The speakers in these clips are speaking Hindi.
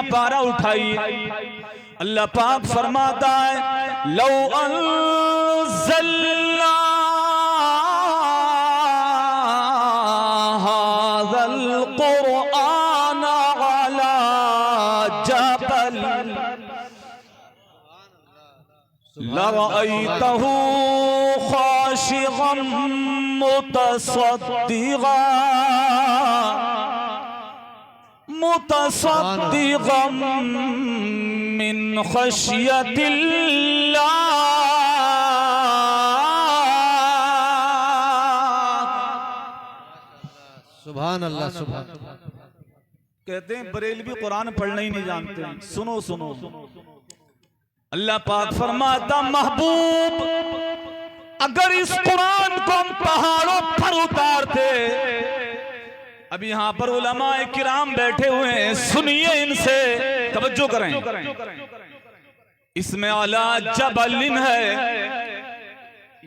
पारा उठाइए। अल्लाह पाक फरमाता है लौ अंज़लना हाज़ल क़ुरआन अला जबल लरअयतहु खाशिअन मुतसद्दिक़न मिन खशियतिल्लाह। सुभान अल्लाह सुभान। कहते हैं बरेलवी कुरान पढ़ना ही नहीं जानते। सुनो सुनो, अल्लाह पाक फरमाता महबूब अगर इस कुरान को हम पहाड़ों पर उतारते, अब यहां पर उलमाए किराम बैठे हुए हैं, सुनिए इनसे, तवज्जो करें। इसमें अला जबलिन है,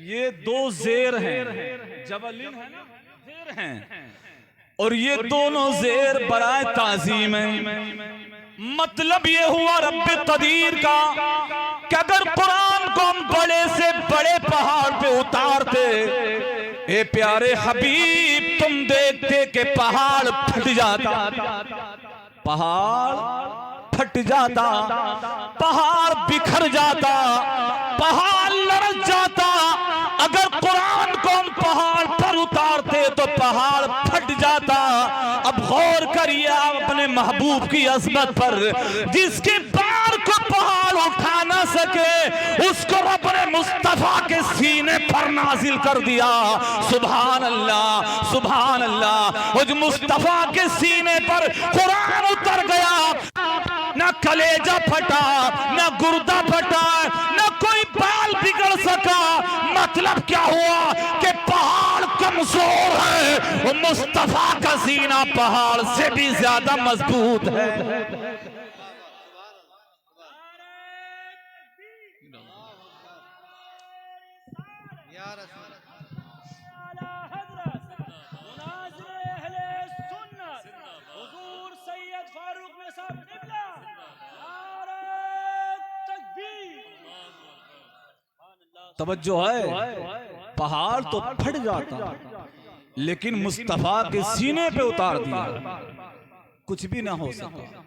ये दो जेर हैं, जबलिन है ना, जेर हैं, और ये दोनों जेर बराए ताजीम है। मतलब ये हुआ रब्बे कदीर का कि अगर कुरान को हम बड़े से बड़े पहाड़ पे उतारते, ए प्यारे हबीब तुम देखते कि पहाड़ फट जाता, पहाड़ फट जाता, पहाड़ बिखर जाता, पहाड़ लड़क जाता। अगर कुरान को हम पहाड़ पर उतारते तो पहाड़ फट जाता। अब गौर करिए आप अपने महबूब की अज़मत पर, जिसके बार को पहाड़ उठा ना सके उसको अपने मुस्तफा के सीने पर नाजिल कर दिया। सुभान अल्लाह सुभान अल्लाह। उस मुस्तफा के सीने पर कुरान उतर गया, ना कलेजा फटा, ना गुर्दा फटा, ना कोई बाल बिगड़ सका। मतलब क्या हुआ कि पहाड़ कमजोर है, वो मुस्तफा का सीना पहाड़ से भी ज्यादा मजबूत है। तवज्जो है, पहाड़ तो फट जाता लेकिन मुस्तफा के सीने पे उतार दिया, कुछ भी ना हो सका।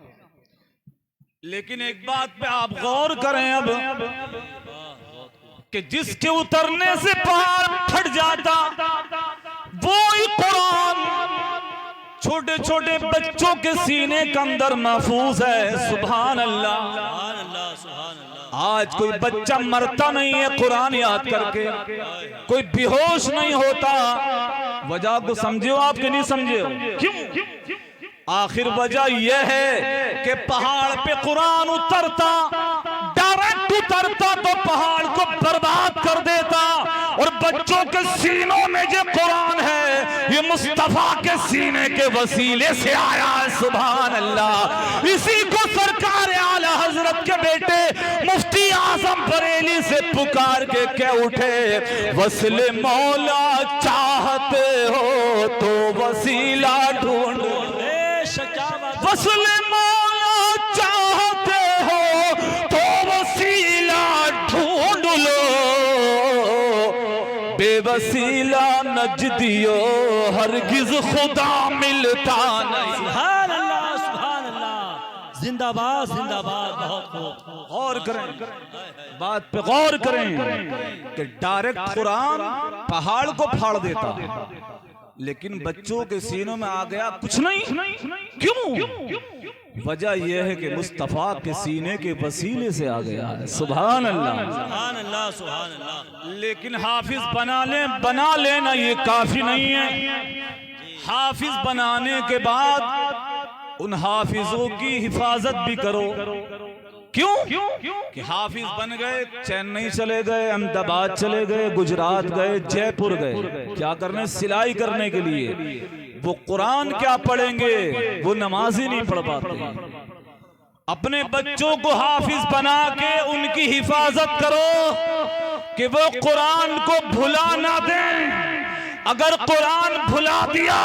लेकिन एक बात पे आप गौर करें अब कि जिसके उतरने से पहाड़ फट जाता वो ही कुरान छोटे छोटे बच्चों के सीने के अंदर महफूज है। सुभान अल्लाह। आज कोई बच्चा मरता नहीं है कुरान याद करके, कोई बेहोश नहीं होता। वजह को समझे हो आप कि नहीं समझे हो? क्यों? आखिर वजह यह है कि पहाड़ पे कुरान उतरता, डायरेक्ट उतरता तो पहाड़ को बर्बाद कर देता। और बच्चों के सीनों में जो कुरान है ये मुस्तफा के सीने के वसीले से आया है। सुभान अल्लाह। इसी को सरकार आला हजरत के बेटे मुफ्ती आजम बरेली से पुकार के क्या उठे, वसीले मौला चाहते हो तो वसीला ढूंढो, वसीले मौला चाहते हो तो वसीला ढूंढ लो, बेवसीला नजदियो हरगिज खुदा मिलता नहीं। सुभान अल्लाह सुभान अल्लाह। जिंदाबाद जिंदाबाद। बहुत गौर करें, बात पे गौर करें कि डायरेक्ट कुरान पहाड़ को फाड़ देता लेकिन बच्चों के सीनों में आ गया कुछ नहीं। क्यों? वजह यह है कि मुस्तफा के सीने के वसीले से आ गया है। सुभान अल्लाह सुभान अल्लाह सुभान अल्लाह। लेकिन हाफिज बना लेना ये काफी नहीं है। हाफिज बनाने के बाद उन हाफिजों की हिफाजत भी करो। क्यों? कि हाफिज बन गए, चेन्नई चले गए, अहमदाबाद चले गए, गुजरात गए, जयपुर गए, क्या करने? सिलाई करने के लिए। वो कुरान क्या पढ़ेंगे? वो नमाज ही नहीं पढ़ पाते। अपने बच्चों को हाफिज बना के उनकी हिफाजत करो कि वो कुरान को भुला ना दें। अगर कुरान भुला दिया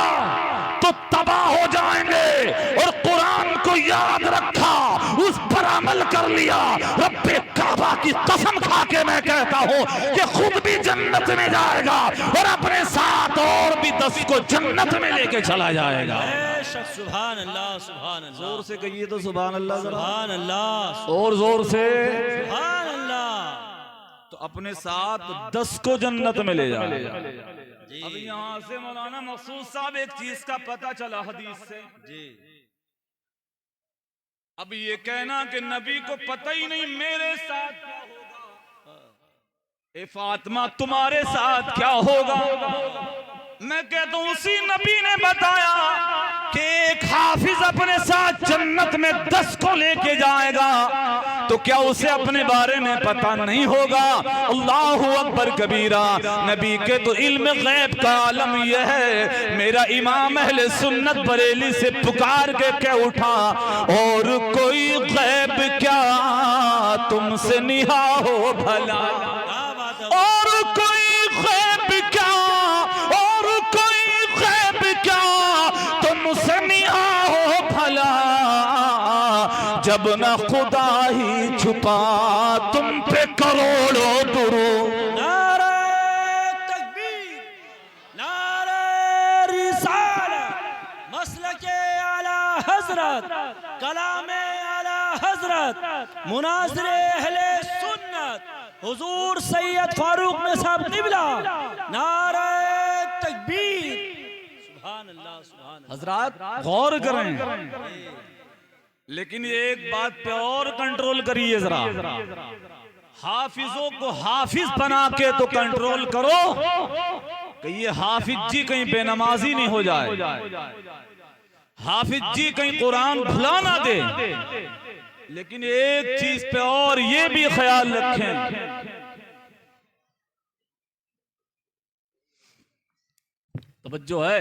तो तबाह हो जाएंगे। और कुरान को याद रखा अमल कर लिया, रब्बे काबा की कसम खा के मैं कहता हूँ कि खुद भी जन्नत में जाएगा और अपने साथ और भी 10 को जन्नत में लेके चला जाएगा। सुभान अल्लाह, सुभान अल्लाह। जोर से कहिए तो सुभान अल्लाह, सुभान अल्लाह, और जोर से। सुभान अल्लाह। तो अपने साथ 10 को जन्नत में ले जाएगा। जी अब यहाँ से मौलाना मकसूद साहब एक चीज का पता चला हदीस से। जी। अब ये कहना कि नबी को पता ही नहीं मेरे साथ क्या होगा, ए फातिमा तुम्हारे साथ क्या होगा। मैं कहता हूं उसी नबी ने बताया कि एक हाफिज अपने साथ जन्नत में 10 को लेके जाएगा, तो क्या उसे अपने बारे में पता नहीं होगा। अल्लाहु अकबर कबीरा। नबी के तो इल्म गैब का आलम यह है। मेरा इमाम अहले सुन्नत बरेली से पुकार के कह उठा, और कोई गैब क्या तुमसे निहा हो भला, और कोई गैब क्या, और कोई गैब क्या तुमसे निहा हो भला, जब न खुदा ही छुपा तुम पे करोड़ों दुरूद। नारे तकबीर, नारे रिसालत, मसलके आला हजरत, कलामे आला हजरत, मुनाज़िरे अहले सुन्नत हुजूर सैयद फारूक में साहब किबला। नारे तकबीर, सुभान अल्लाह, सुभान अल्लाह। हजरात गौर करें, लेकिन ये एक बात पे और कंट्रोल करिए जरा। हाफिजों को हाफिज बना के तो कंट्रोल करो कि ये हाफिज जी कहीं बेनमाजी नहीं हो जाए, हाफिज जी कहीं कुरान भुला ना दे। लेकिन एक चीज पे और ये भी ख्याल रखें, तवज्जो है।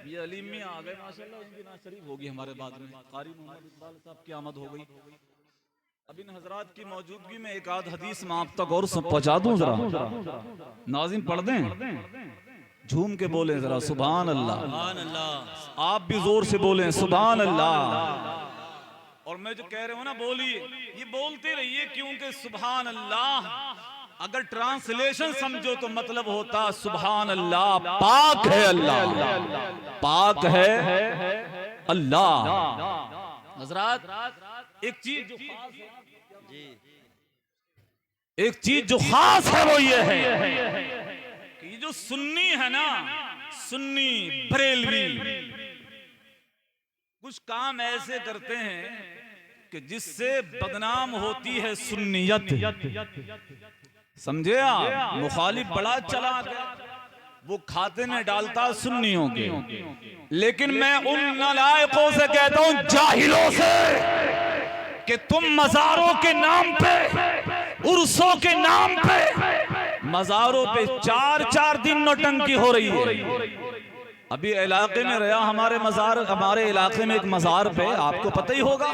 ये अलीम में आ गए माशाल्लाह, इनकी नात शरीफ होगी हमारे बाद में। कारी मोहम्मद इकबाल साहब की आमद हो गई। अब इन हजरात की मौजूदगी में एक आध हदीस में आप तक और पहुंचा दूं जरा। नाज़िम पढ़ दें, झूम के बोले जरा सुभान अल्लाह, सुभान अल्लाह। आप भी जोर से बोलें सुभान अल्लाह। और मैं जो कह रहा हूं ना बोलिए, ये बोलते रहिए, क्योंकि सुभान अल्लाह अगर ट्रांसलेशन समझो तो मतलब होता सुभान अल्लाह पाक है अल्लाह, पाक है अल्लाह। हजरात एक चीज जो खास है, एक चीज जो खास है वो ये है कि ये जो सुन्नी है ना, सुन्नी बरेलवी, कुछ काम ऐसे करते हैं कि जिससे बदनाम होती है सुन्नियत। समझे आप? मुखालिफ बड़ा चला गया, वो खाते में डालता सुन्नियों के। लेकिन मैं उन नालायकों से कहता हूं, जाहिलों से, कि तुम मज़ारों के नाम पे, उर्सों के नाम पे, मज़ारों पे 4-4 दिन नौटंकी हो रही है। अभी इलाके में रहा हमारे मज़ार, हमारे इलाके में एक मज़ार पे आपको पता ही होगा,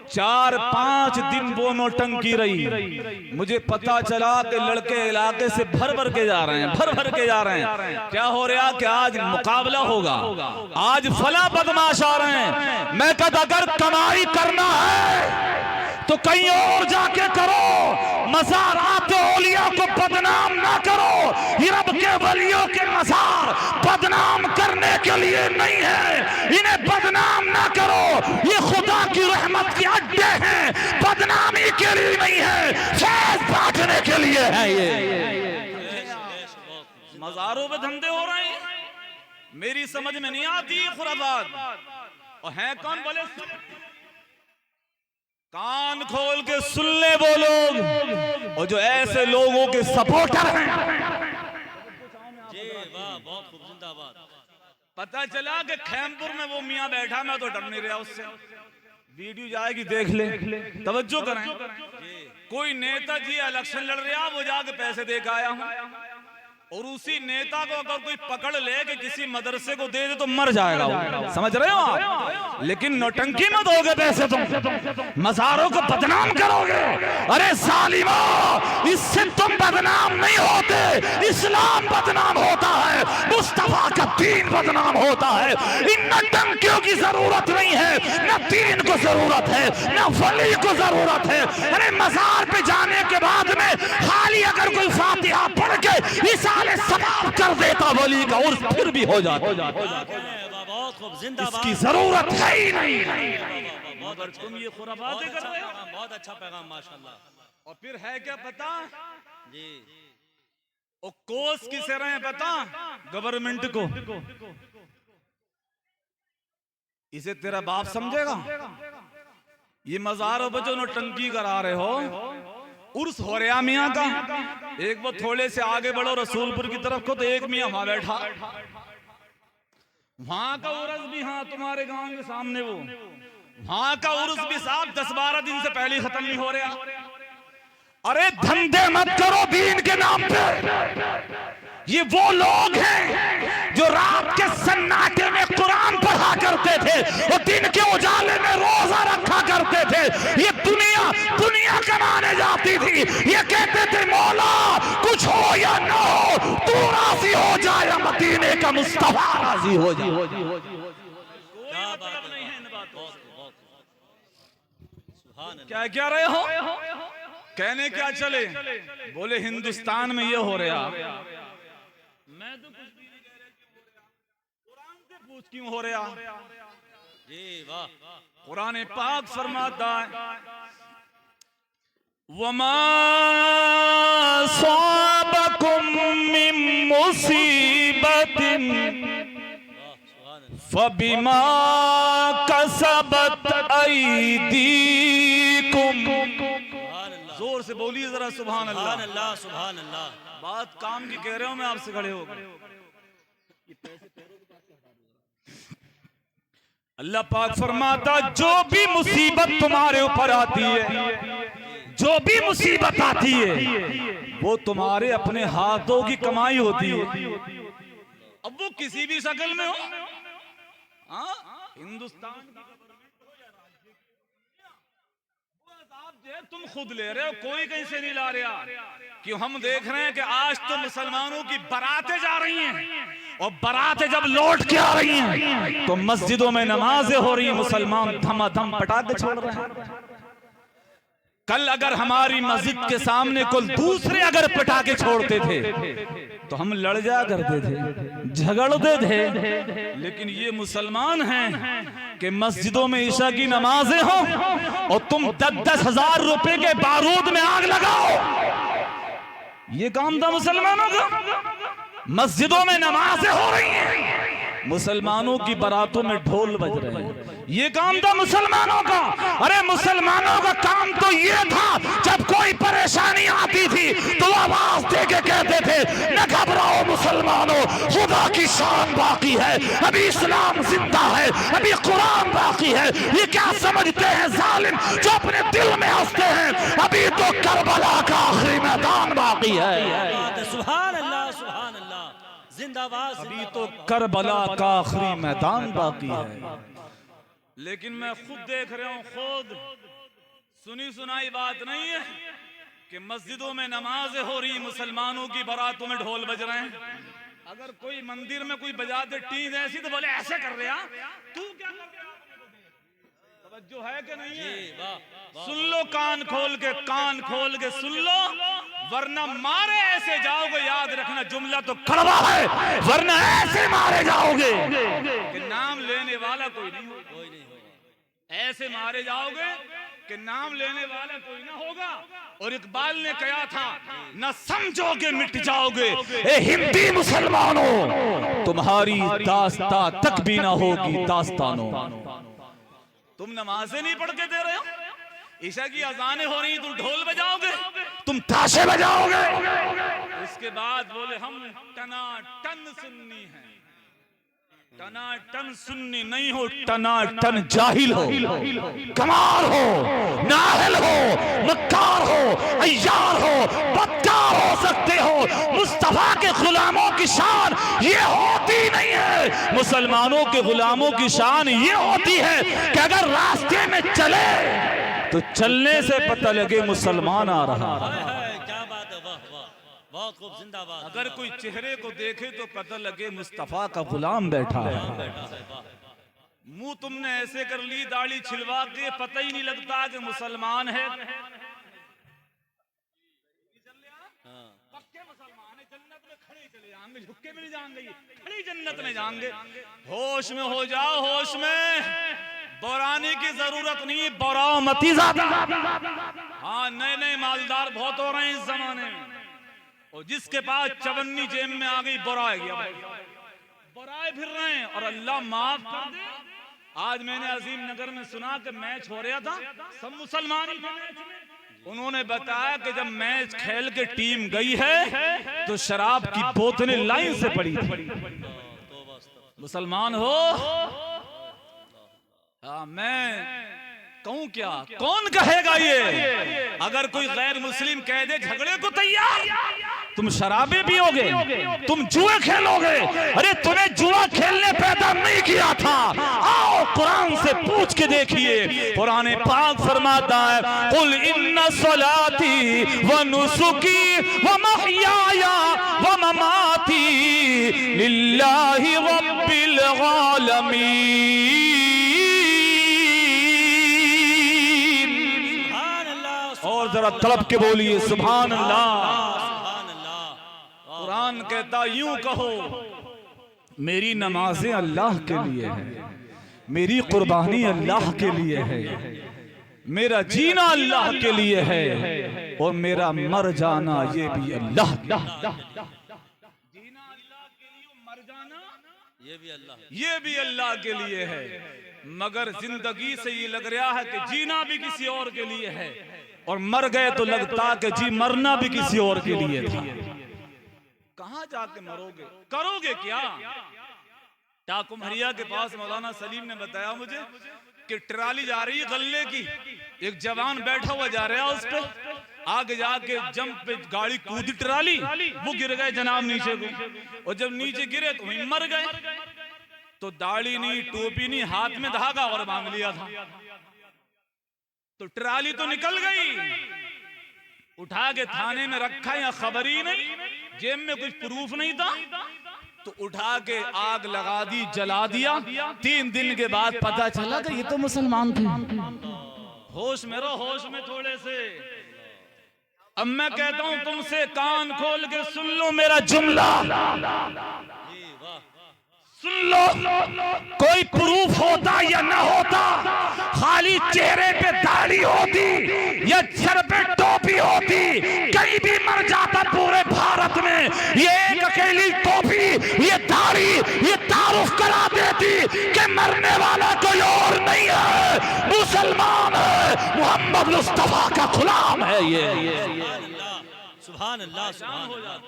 4-5 दिन वो नौटंकी रही। मुझे पता चला कि लड़के इलाके से भर भर के जा रहे हैं, भर भर के जा रहे हैं। क्या हो रहा कि आज मुकाबला होगा, आज फला बदमाश आ रहे हैं। मैं कहता अगर कमाई करना है तो कहीं और जाके करो, मज़ारात औलिया को बदनाम ना करो। ये रब के वलियों के मज़ार बदनाम करने के लिए नहीं है, इन्हें बदनाम ना करो। ये खुदा की रहमत के अड्डे हैं, बदनामी के लिए नहीं है, फैज़ बांटने के लिए है। ये मज़ारों पे धंधे हो रहे हैं, मेरी समझ में नहीं आती खुराफात। और हैं कौन बोले, कान खोल के सुन ले वो लोग, और जो ऐसे लोगों के सपोर्टर हैं। जी वाह, बहुत खूब, जिंदाबाद। पता चला कि खैमपुर में वो मियाँ बैठा, मैं तो डर नहीं रहा उससे। वीडियो जाएगी देख ले, तवज्जो करें। कोई नेता जी इलेक्शन लड़ रहा, वो जाके पैसे दे के आया हूं। और उसी नेता को अगर कोई पकड़ ले कि किसी मदरसे को दे दे तो मर जाएगा वो। समझ रहे हो आप? लेकिन नौटंकी मत होगे पैसे तुम मज़ारों को बदनाम करोगे। अरे सालिमो, इससे तुम बदनाम नहीं होते, इस्लाम बदनाम होता है, मुस्तफा का दीन बदनाम होता है। इन नौटंकियों की जरूरत नहीं है, न दीन को जरूरत है, न वली को जरूरत है। अरे मजार पे जाने के बाद में खाली अगर कोई फातिहा पढ़ के इसाले सवाब कर देता वली का उर्स फिर भी हो जाता। बहुत खूब, जिंदाबाद। इसकी जरूरत है ही नहीं। मगर तुम ये खुराफातें कर रहे हो। बहुत अच्छा पैगाम माशाल्लाह। और फिर है क्या पता जी, वो कोस किसे रहे हैं पता? गवर्नमेंट को। इसे तेरा बाप समझेगा? ये मजारों पर जो नौटंकी करा रहे हो, उर्स हो रहा मियाँ का। एक वो थोड़े से आगे बढ़ो रसूलपुर की तरफ को, तो एक मियाँ वहां बैठा, वहां का उर्स भी, हाँ तुम्हारे गांव के सामने वो, वहां का उर्स भी साहब 10-12 दिन से पहले खत्म नहीं हो रहा। अरे धंधे मत करो दीन के नाम पे। ये वो लोग हैं जो रात के सन्नाटे में कुरान पढ़ा करते थे और दिन के उजाले में रोजा रखा करते थे। ये दुनिया कमाने जाती थी। ये कहते थे मौला कुछ हो या ना हो, तू राजी हो जाए या मदीने का मुस्तफा राजी हो जाए। क्या बात नहीं है इन बातों से। क्या क्या रहे हो? कहने क्या चले? बोले हिंदुस्तान में ये हो रहा। मैं तो कुछ भी नहीं कह रहा कि हो रहा, कुरान से पूछ क्यों हो रहा? जी वाह। कुरान पाक फरमाता है वमा साबकुम मिन मुसीबतिन फबिमा कसबत ऐदीकुम। जोर से बोलिए जरा सुभान अल्लाह। सुभान अल्लाह, सुभान अल्लाह। बात काम की कह रहे हो, मैं आपसे खड़े हो। अल्लाह पाक फरमाता जो भी मुसीबत तुम्हारे ऊपर आती है, जो भी मुसीबत आती है, वो तुम्हारे अपने हाथों की कमाई होती है। अब वो किसी भी शक्ल में हो, हिंदुस्तान की तुम खुद ले रहे हो, कोई कहीं से नहीं ला रहा। क्यों? हम देख रहे हैं कि आज तो मुसलमानों की बारातें जा रही हैं, और बारातें जब लौट के आ रही हैं तो मस्जिदों में नमाजें हो रही हैं, मुसलमान धमाधम पटाखे छोड़ रहे हैं। कल अगर हमारी मस्जिद के सामने कोई दूसरे अगर पटाखे छोड़ते थे तो हम लड़ जाया करते थे, झगड़ते थे। लेकिन ये मुसलमान हैं कि मस्जिदों में ईशा की नमाजें हो और तुम 10-10 हजार रुपए के बारूद में आग लगाओ। ये काम था मुसलमानों का। मस्जिदों में नमाजें हो रही हैं, मुसलमानों की बारातों में ढोल बज रहे हैं। ये काम था मुसलमानों का। अरे मुसलमानों का काम तो ये था, जब कोई परेशानी आती थी तो आवाज दे के कहते थे न घबराओ मुसलमानों, खुदा की शान बाकी है, अभी इस्लाम जिंदा है, अभी कुरान बाकी है। ये क्या समझते हैं जालिम जो अपने दिल में हंसते हैं? अभी तो करबला का आखिरी मैदान बाकी है। सुभान अल्लाह, सुभान अल्लाह, जिंदाबाद। अभी तो करबला का आखिरी मैदान बाकी है। लेकिन मैं खुद देख रहा हूं, खुद सुनी सुनाई बात नहीं है कि मस्जिदों में नमाजें हो रही, मुसलमानों की बारातों में ढोल बज रहे हैं। अगर कोई मंदिर में कोई बजा दे टीन ऐसी तो बोले ऐसे कर रहा, तू क्या कर रहा? तवज्जो है कि नहीं है? सुन लो कान खोल के सुन लो, वरना मारे ऐसे जाओगे। याद रखना जुमला तो कड़वा है, वरना ऐसे मारे जाओगे कि नाम लेने वाला कोई नहीं होगा। ऐसे मारे जाओगे कि नाम लेने वाला कोई ना होगा। और इकबाल ने कहा था न समझोगे मिट जाओगे, ए हिंदी मुसलमानों तुम्हारी दास्तां तक भी ना होगी दास्तानों। तुम नमाजें नहीं पढ़ के दे रहे हो, ईशा की अजानें हो रही, तुम ढोल बजाओगे, तुम ताशे बजाओगे। उसके बाद बोले हम टना टन सुन्नी हैं। टनाटन सुन्नी नहीं हो, टनाटन जाहिल हो, कमाल हो, नाहल हो, मक्कार हो, अय्यार हो, बदकार हो सकते हो। मुस्तफा के गुलामों की शान ये होती नहीं है। मुसलमानों के गुलामों की शान ये होती है कि अगर रास्ते में चले तो चलने से पता लगे मुसलमान आ रहा है। क्या बात है, वाह वाह, बहुत खूब, जिंदाबाद। अगर कोई चेहरे को देखे तो पता लगे मुस्तफा का गुलाम बैठा है। मुंह तुमने ऐसे कर ली, दाढ़ी छिलवा के, पता ही नहीं लगता कि मुसलमान है। पक्के मुसलमान है, जन्नत में खड़े चले जाएंगे, झुक्के में नहीं जाएंगे, खड़ी जन्नत में जाएंगे। होश में हो जाओ, होश में। बोराने की जरूरत नहीं, बोराओ मती ज्यादा। हाँ, नए नए मालदार बहुत हो रहे हैं इस जमाने में, और जिसके पास चवन्नी जेब में आ गई बोराए गया, बोराए फिर रहे हैं। और अल्लाह माफ कर दे, आज मैंने अजीम नगर में सुना कि मैच हो रहा था, सब मुसलमान ही थे। उन्होंने बताया कि जब मैच खेल के टीम गई है तो शराब की बोतलें लाइन से पड़ी थी। मुसलमान हो? मैं कहूं क्या, कौन कहेगा ये? अगर कोई गैर मुस्लिम कह दे झगड़े को तैयार, तुम शराबे पियोगे, तुम जुए खेलोगे। अरे तुम्हें जुआ खेलने पैदा नहीं किया था। आओ कुरान से पूछ के देखिए, कुरान पाक फरमाता है, कुल इन्ना सलाती व नुसुकी व महयाया व ममाती लिल्लाहि रब्बिल आलमीन। और जरा तड़प के बोलिए सुभान अल्लाह। कुरान कहता यूं कहो, मेरी नमाजें अल्लाह के लिए है, मेरी कुर्बानी अल्लाह के लिए है, मेरा जीना अल्लाह के लिए है, और मेरा मर जाना ये भी अल्लाह। जीना अल्लाह के लिए, मर जाना ये भी अल्लाह के लिए है। मगर जिंदगी से ये लग रहा है कि जीना भी किसी और के लिए है, और मर गए तो लगता कि जी मरना भी किसी और के लिए था। कहां जाके मरोगे, करोगे क्या? टाकुमहरिया के पास मौलाना सलीम ने बताया मुझे कि ट्राली जा रही है गल्ले की, एक जवान बैठा हुआ जा रहा है उस पे, आगे जाके जंप पे गाड़ी कूदी ट्राली, वो गिर गए जनाब नीचे को, और जब नीचे गिरे तो वहीं मर गए। तो दाढ़ी नहीं, टोपी नहीं, हाथ में धागा और बांध लिया था, तो ट्राली तो निकल गई। उठा के थाने में रखा, या खबर ही नहीं, जेब में कुछ प्रूफ नहीं था, तो उठा के आग लगा दी, जला दिया। 3 दिन के बाद पता चला कि ये तो मुसलमान थे। होश में रहो, होश में थोड़े से। अब मैं कहता हूं तुमसे, कान खोल के सुन लो मेरा जुमला, सुन लो। कोई प्रूफ होता या ना होता, खाली चेहरे पे दाढ़ी होती या सर पे टोपी होती, कहीं भी मर जाता पूरे भारत में, ये एक अकेली टोपी, ये दाढ़ी, ये तारुफ करा देती कि मरने वाला कोई और नहीं है, मुसलमान है, मोहम्मद मुस्तफा का गुलाम है ये। सुभान अल्लाह, सुभान अल्लाह,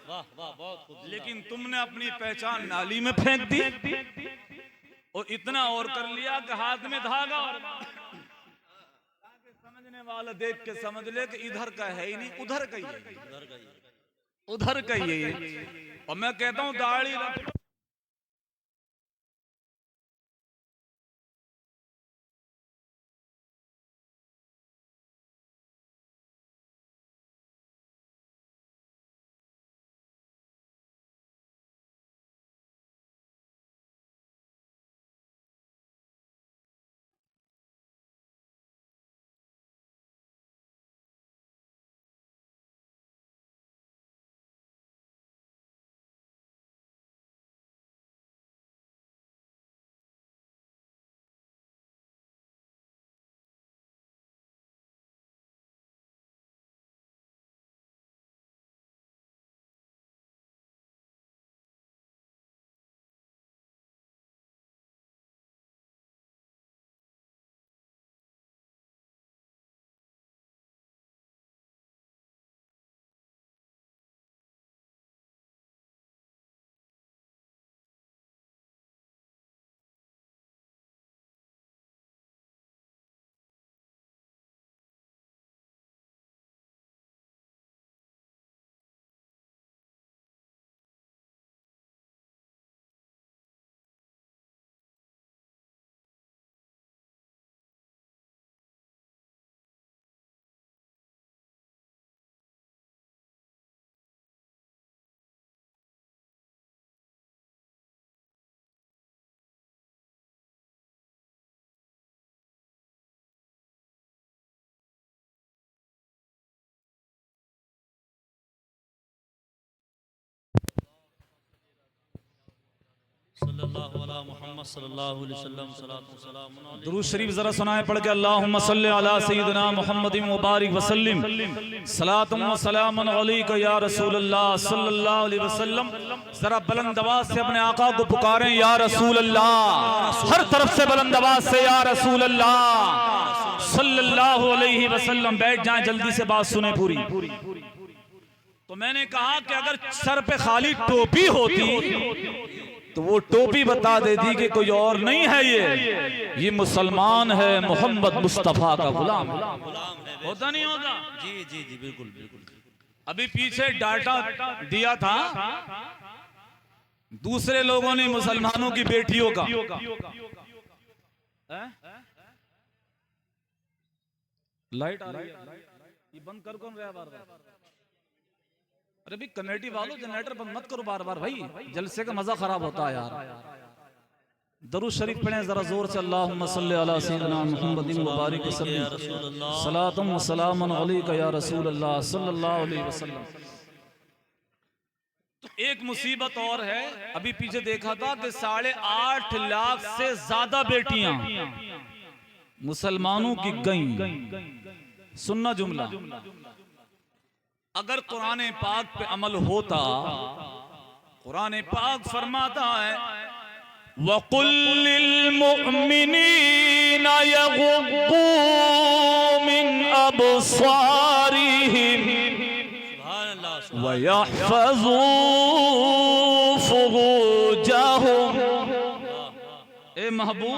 वाह वाह, बहुत खूब। लेकिन तुमने अपनी पहचान नाली में फेंक दी, और इतना और कर लिया कि हाथ में धागा, और समझने वाला देख के समझ ले कि इधर का है ही नहीं, उधर का ही है, उधर का ही है। और मैं कहता हूँ दाढ़ी सल्लल्लाहु अला मुहम्मद सल्लल्लाहु अलैहि वसल्लम सलातु व सलाम अलैहि। दुरूद शरीफ जरा सुनाए पढ़ के अल्लाहुम्मा सल्ली अला सय्यिदिना मुहम्मदिन व बारिक व सल्लिम सलातुम व सलामुन अलैका या रसूल अल्लाह सल्लल्लाहु अलैहि वसल्लम। जरा बुलंद आवाज से अपने आका को पुकारें या रसूल अल्लाह, हर तरफ से बुलंद आवाज से या रसूल अल्लाह सल्लल्लाहु अलैहि वसल्लम। बैठ जाएं, जल्दी से बात सुने पूरी। तो मैंने कहा कि अगर सर पे खाली टोपी होती तो वो टोपी बता देती कि कोई और नहीं है, ये मुसलमान है, मोहम्मद मुस्तफा का गुलाम है। होता नहीं होता? जी जी जी बिल्कुल बिल्कुल। अभी पीछे डाटा दिया था दूसरे लोगों ने मुसलमानों की बेटियों का। लाइट आ रही है, ये बंद कर कौन रहा बार बार? अरे भी कमेटी वालों जनरेटर बंद मत करो बार बार भाई, जलसे का मजा खराब होता है यार। दरूद शरीफ पढ़ें जरा जोर से। अल्लाहुम्मा सल्ली अला सय्यिदिना मुहम्मदिन व बारिक व सल्लिम सलातुम व सलामुन अलैका या रसूल अल्लाह सल्लल्लाहु अलैहि वसल्लम। तो एक मुसीबत और है, अभी पीछे देखा था कि 8.5 लाख से ज्यादा बेटियां मुसलमानों की गईं। सुनना जुमला, अगर कुरान पाक पे अमल होता, कुरान पाक फरमाता है वकुल्लिल मुअमिनीना यगुद्दू मिन अबसारिहिम व यहफज़ू फुरूजहुम। ए महबूब